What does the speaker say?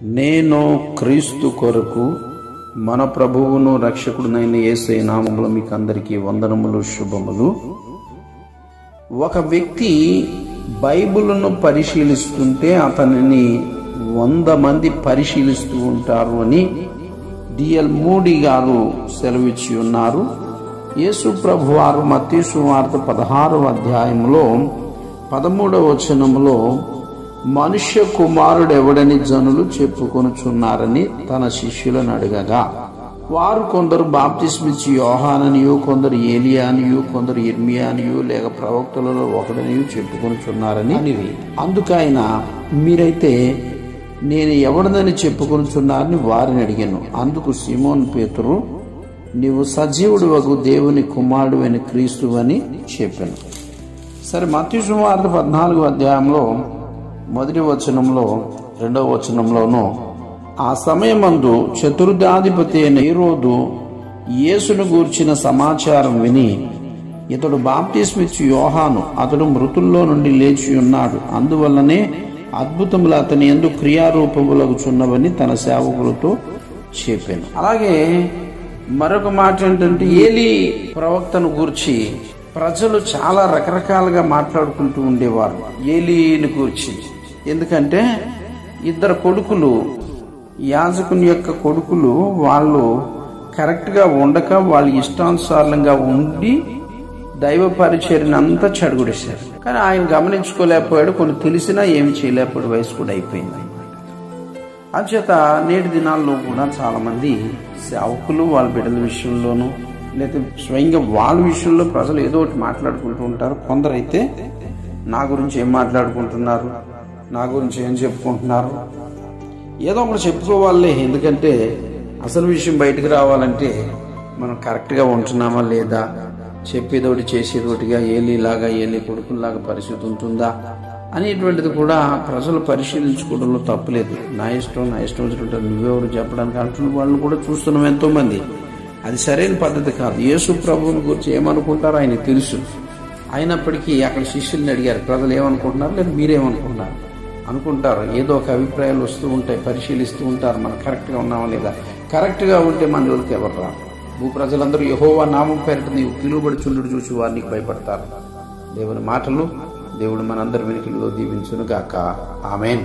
నేను క్రీస్తు కొరకు మన ప్రభువును రక్షకుడునైన యేసయ్య నామములో మీకు అందరికీ వందనములు, శుభములు. ఒక వ్యక్తి బైబిలును పరిశీలిస్తుంటే అతనిని 100 మంది పరిశీలిస్తూ ఉంటారు అని డిఎల్ మూడీ గారు సెలవిచ్చి ఉన్నారు. యేసు ప్రభు వారు మత్తయి సువార్త 16వ అధ్యాయంలో 13వ వచనములో మనుష్య కుమారుడు ఎవడని జనులు చెప్పుకొనుచున్నారని తన శిష్యులను అడగగా, వారు కొందరు బాప్తిస్మిచ్చి యోహాననియు, కొందరు ఏలియానియు, కొందరు ఇర్మియానియు లేక ప్రవక్తలలో ఒకడనియు చెప్పుకొనుచున్నారని అనిరి. అందుకైన మీరైతే నేను ఎవడదని చెప్పుకొనుచున్నారని వారిని అడిగాను. అందుకు సీమోను పేతురు, నీవు సజీవుడు వగు దేవుని కుమారుడు అని క్రీస్తు అని చెప్పాను. సరే, మత్తయి సువార్త 14వ అధ్యాయంలో 1వ వచనంలో 2వ వచనంలోనూ, ఆ సమయమందు చతుర్థాధిపతి అయిన హేరోదు యేసును గూర్చిన సమాచారం విని, ఇతడు బాప్తిస్మిచ్చు యోహాను, అతడు మృతుల్లో నుండి లేచి ఉన్నాడు, అందువల్లనే అద్భుతములు అతని యందు క్రియారూపములగుచున్నవని తన సేవకులతో చెప్పాను. అలాగే మరొక మాట ఏంటంటే, ఏలీ ప్రవక్తను గూర్చి ప్రజలు చాలా రకరకాలుగా మాట్లాడుకుంటూ ఉండేవారు ఏలీని గూర్చి. ఎందుకంటే 2 కొడుకులు, యాజకుని యొక్క కొడుకులు, వాళ్ళు కరెక్ట్గా ఉండక వాళ్ళు ఇష్టానుసారంగా ఉండి దైవ పరిచర్యను అంతా చెడగొడేశారు. కానీ ఆయన గమనించుకోలేకపోయాడు, కొన్ని తెలిసినా ఏమి చేయలేకపోయాడు, వయసు కూడా అయిపోయింది. అంచేత నేటి దినాల్లో కూడా చాలా మంది సేవకులు వాళ్ళ బిడ్డల విషయంలోనూ లేదా స్వయంగా వాళ్ళ విషయంలో ప్రజలు ఏదో ఒకటి మాట్లాడుకుంటూ ఉంటారు. కొందరైతే నా గురించి ఏం మాట్లాడుకుంటున్నారు, నా గురించి ఏం చెప్పుకుంటున్నారు, ఏదో ఒకటి చెప్పుకోవాలే. ఎందుకంటే అసలు విషయం బయటకు రావాలంటే మనం కరెక్ట్గా ఉంటున్నామా లేదా, చెప్పేదోటి చేసేదోటిగా, ఏలీలాగా ఏలీ కొడుకుల్లాగా పరిస్థితి ఉంటుందా అనేటువంటిది కూడా ప్రజలు పరిశీలించుకోవడంలో తప్పులేదు. నా ఇష్టం వచ్చినట్టు నువ్వెవరు చెప్పడానికి అంటున్న వాళ్ళు కూడా చూస్తున్నాం ఎంతో మంది. అది సరైన పద్ధతి కాదు. యేసు ప్రభువుని గురించి ఏమనుకుంటారో ఆయనకు తెలుసు. అయినప్పటికీ అక్కడ శిష్యుల్ని అడిగారు, ప్రజలు ఏమనుకుంటున్నారు లేదా మీరేమనుకుంటున్నారు అనుకుంటారు. ఏదో ఒక అభిప్రాయాలు వస్తూ ఉంటాయి, పరిశీలిస్తూ ఉంటారు, మనం కరెక్ట్గా ఉన్నామా లేదా. కరెక్ట్గా ఉంటే మన జోలికి ఎవరు రారు. భూ ప్రజలందరూ యెహోవా నామం పేరిట నీవు పిలువబడుచుండు చూసి వారికి భయపడతారు. దేవుని మాటలు దేవుడు మనందరి వెనుకలో దీవించును గాక. ఆమేన్.